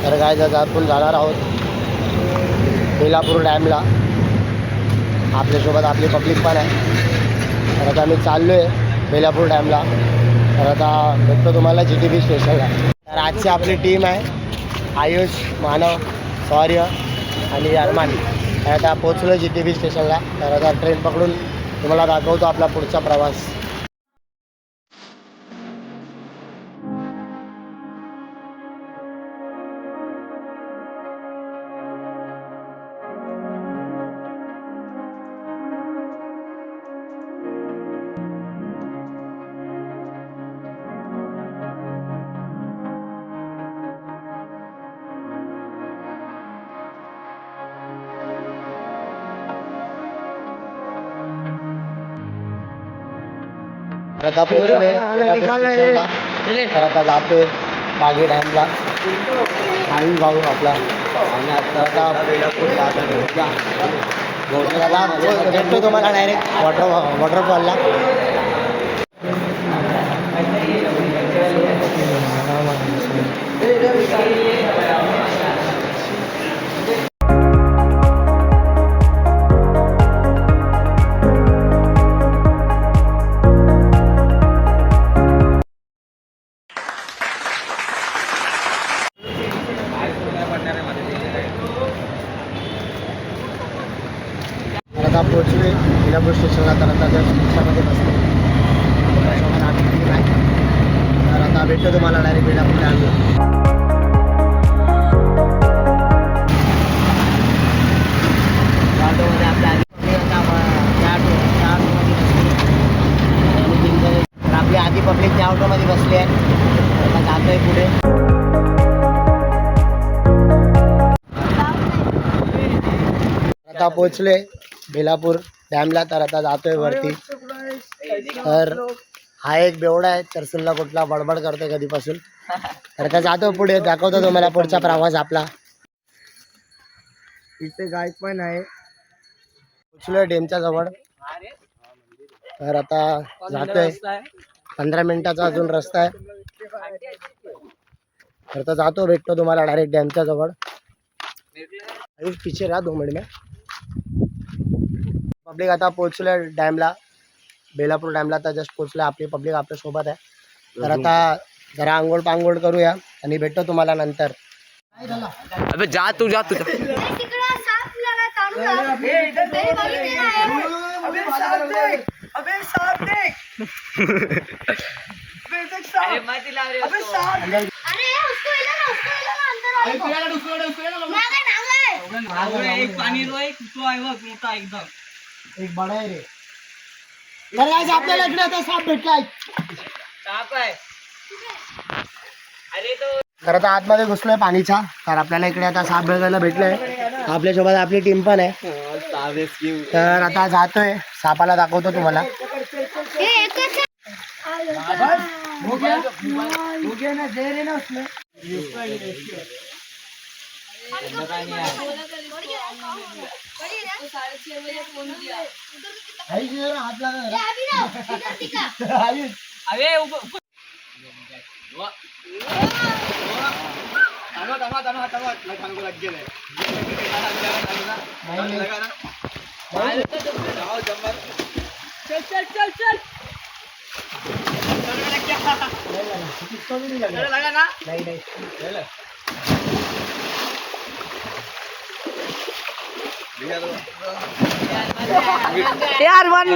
तर काय आज आपण जाणार आहोत बेलापूर डॅमला. आपल्यासोबत आपली पब्लिक पण आहे. तर आता आम्ही चाललो आहे बेलापूर डॅमला. तर आता भेटतो तुम्हाला GTB स्टेशनला. तर आजची आपली टीम आहे आयुष, मानव, शौर्य आणि अरमान. तर आता पोचलो GTB स्टेशनला. तर आता ट्रेन पकडून तुम्हाला दाखवतो आपला पुढचा प्रवास. तर आता जातोय बागे डॅमला आणि भाऊ आपला. आणि आता भेटतो तुम्हाला डायरेक्ट वॉटरफॉलला. आता पोहोचले बेलापूर स्टेशनला. तर आता रिक्षामध्ये बसले. तर आता भेटतो तुम्हाला डायरेक्ट बेलापूर डॅमला. आपली आधी पब्लिक त्या ऑटोमध्ये बसली आहे. आता जातोय पुढे. आता पोहोचले बेलापूर डॅमला. तर आता जातोय वरती. तर हा एक बेवडा आहे चरसुलला कुठला बडबड करतोय कधीपासून. तर आता जातो पुढे, दाखवतो तुम्हाला पुढचा प्रवास आपला. इथे गाय पण आहे. पोहोचलोय डॅमच्या जवळ. तर आता जातोय. 15 मिनिटाचा अजून रस्ता आहे. तर आता जातो, भेटतो तुम्हाला डायरेक्ट डॅमच्या जवळ. पीछे रहा 2 मिनिट में. पब्लिक आता पोहोचले डॅमला, बेलापूर डॅमला. आता जस्ट पोहोचले. आपली पब्लिक आपल्या सोबत आहे. तर आता जरा आंघोळ पांघोळ करूया आणि भेटतो तुम्हाला नंतर. अबे जा तू जा. एक बडा आहे रे. आपल्याला इकडे आता साप भेटलाय. तर आता आतमध्ये घुसलोय पाणीच्या. तर आपल्याला इकडे आता साप बघायला भेटलंय. आपल्यासोबत आपली टीम पण आहे. तर आता जातोय, सापाला दाखवतो तुम्हाला. यार वन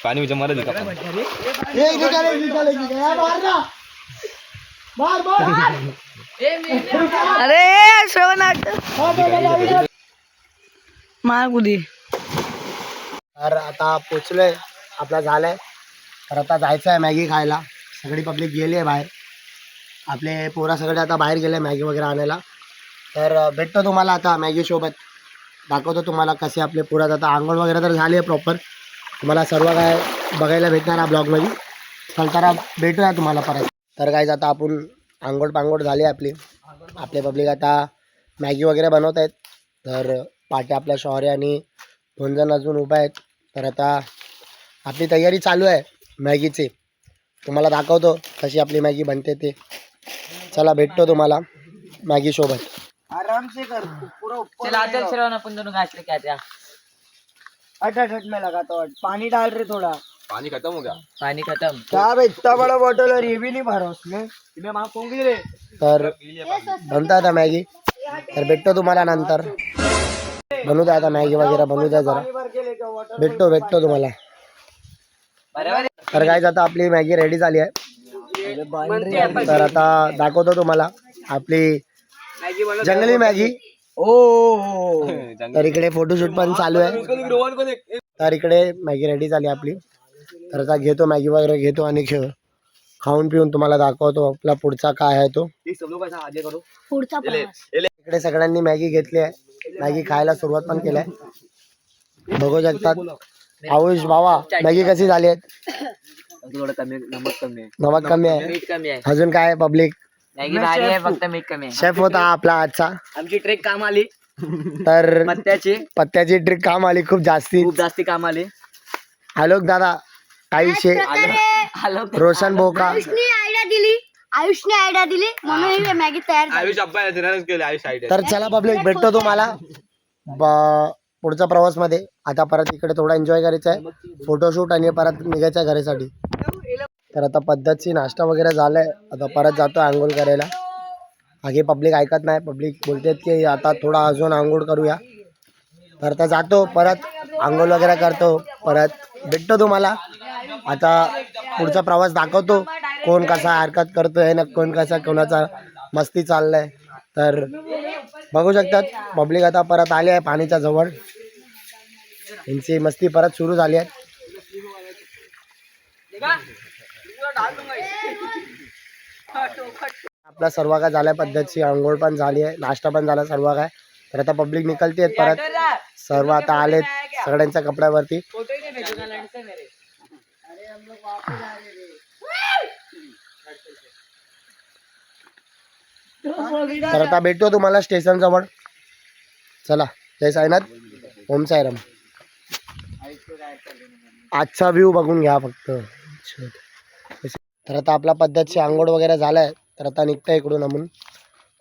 पानी में जमा दिखा. अरे श्रवण मार गुदी. तर आता पोचलोय, आपला झालंय. तर आता जायचं आहे मॅगी खायला. सगळी पब्लिक गेली आहे बाहेर. आपले पोरा सगळे आता बाहेर गेले मॅगी वगैरे आणायला. तर भेटतो तुम्हाला आता मॅगी सोबत. दाखवतो तुम्हाला कसे आपले पोरात. आता आंघोळ वगैरे तर झाली आहे प्रॉपर. तुम्हाला सर्व काय बघायला भेटणार आहे ब्लॉगमध्ये. चलताना भेटूया तुम्हाला परत. तर काय आता आपण आंघोळ पांघोळ झाली आपली. आपले पब्लिक आता मॅगी वगैरे बनवत आहेत. तर पाट्या आपल्या शौर्य आणि 2 जण अजून उभा आहेत. तर आता आपली तयारी चालू आहे मॅगीची. तुम्हाला दाखवतो कशी आपली मॅगी बनते ते. चला भेटतो तुम्हाला मॅगी सोबत. आराम से कर पूरा ऊपर चल आचल श्रवण अपन दोनों गाछ लेके आते हैं. हट हट हट मैं लगाता हूँ. पानी डाल रहे थोड़ा. पानी खत्म हो गया. पानी खत्म. क्या भाई इतना बड़ा बॉटल और ये भी नहीं भरा उसमें. तर बनता आता मॅगी. तर भेटतो तुम्हाला नंतर. बनवू द्या आता मॅगी वगैरे बनवू द्या जरा. भेटतो तुम्हाला. तर काय आता आपली मॅगी रेडी झाली आहे. तर आता दाखवतो तुम्हाला आपली जंगली मॅगी. ओ तर इकडे फोटोशूट पण चालू आहे. तर इकडे मॅगी रेडी झाली आपली. तर आता घेतो मॅगी वगैरे घेतो आणि खाऊन पिऊन तुम्हाला दाखवतो आपला पुढचा काय आहे तो. इकडे सगळ्यांनी मॅगी घेतली आहे. मॅगी खायला सुरुवात पण केली आहे. बघू शकतात. आयुष भावा मॅगी कशी झाली आहे. थोडं कमी नमक कमी आहे. नमक कमी आहे. मीठ कमी आहे. अजून काय पब्लिक. मॅगी भारी आहे फक्त मीठ कमी आहे. शेफ होता आपला आजचा. आमची ट्रेक काम आली. तर पत्त्याची ट्रिक काम आली खूप जास्ती काम आली. आलोक दादा काय विषय. रोशन बोका आयुषने आयडिया दिली म्हणून ही मॅगी तयार झाली. तर चला पब्लिक भेटतो तुम्हाला पुढच्या प्रवास मध्ये. आता परत इकडे थोडा एन्जॉय करायचा आहे. फोटोशूट आणि परत निघायचं आहे घरासाठी. तर आता पद्धतची नाश्ता वगैरे झालाय. आता परत जातो आंघोळ करायला. आगे पब्लिक ऐकत नाही. पब्लिक बोलतात की आता थोडा अजून आंघोळ करूया. तर आता जातो परत आंघोळ वगैरे करतो. परत भेटतो तुम्हाला. आता पुढचा प्रवास दाखवतो. कोण कसा हरकत करतोय ना कोण कसा कोणाचा मस्ती चाललाय. तर बघू शकतात पब्लिक आता परत आले आहे पाणीच्या जवळ. यांची मस्ती परत सुरू झाली आहे. आपला सर्व काय झालाय. पद्धतची आंघोळ पण झाली आहे. नाश्ता पण झाला सर्व काय. तर आता पब्लिक निकलते परत. सर्व आता आलेत सगळ्यांच्या कपड्यावरती. तर आता भेटतो तुम्हाला स्टेशन जवळ. चला जय साईनाथ ओम साईराम. आजचा व्ह्यू बघून घ्या फक्त. तर आता आपला पद्धतची आंघोळ वगैरे झालाय. तर आता निघतं इकडून म्हणून.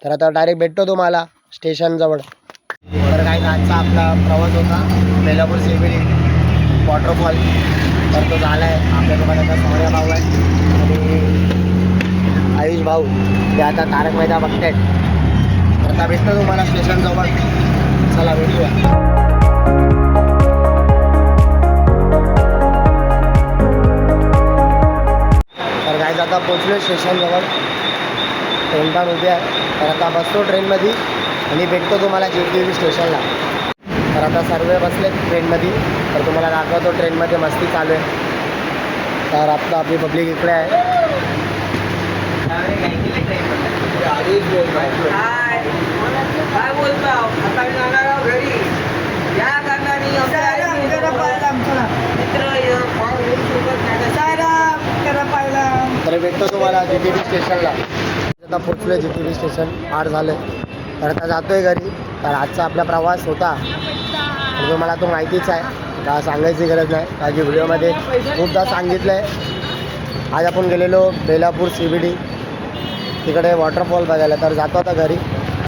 तर आता डायरेक्ट भेटतो तुम्हाला स्टेशन जवळ. तर काही आजचा आपला प्रवास होता बेलापूर CBD वॉटरफॉल. तर तो झाला आहे. आपल्यासोबत आता सोन्या भाऊ आहे आणि आयुष भाऊ ते आता तारक मेहता बघतायत. तर आता भेटतो तुम्हाला स्टेशन जवळ. चला भेटूया. तर काय आता पोचलो स्टेशन जवळ. ट्रेन पण उभी आहे. तर आता बसतो ट्रेनमध्ये आणि भेटतो तुम्हाला JTV स्टेशनला. तर आता सर्व बसलेत ट्रेनमध्ये. तर तुम्हाला दाखवतो ट्रेनमध्ये मस्ती चालू आहे. तर आपली पब्लिक इकडे आहे. काय बोलता आता मी जाणार आहोत घरी. या कारणाने तर भेटतो तुम्हाला JTV स्टेशनला. आता पोचलो JTV स्टेशन पार झालं. तर आता जातोय घरी. तर आजचा आपला प्रवास होता तर तुम्हाला तो माहितीच आहे. का सांगायची गरज नाही कारण की व्हिडिओमध्ये खूपदा सांगितलं आहे. आज आपण गेलेलो बेलापूर CBD तिकडे वॉटरफॉल बघायला. तर जातो आता घरी.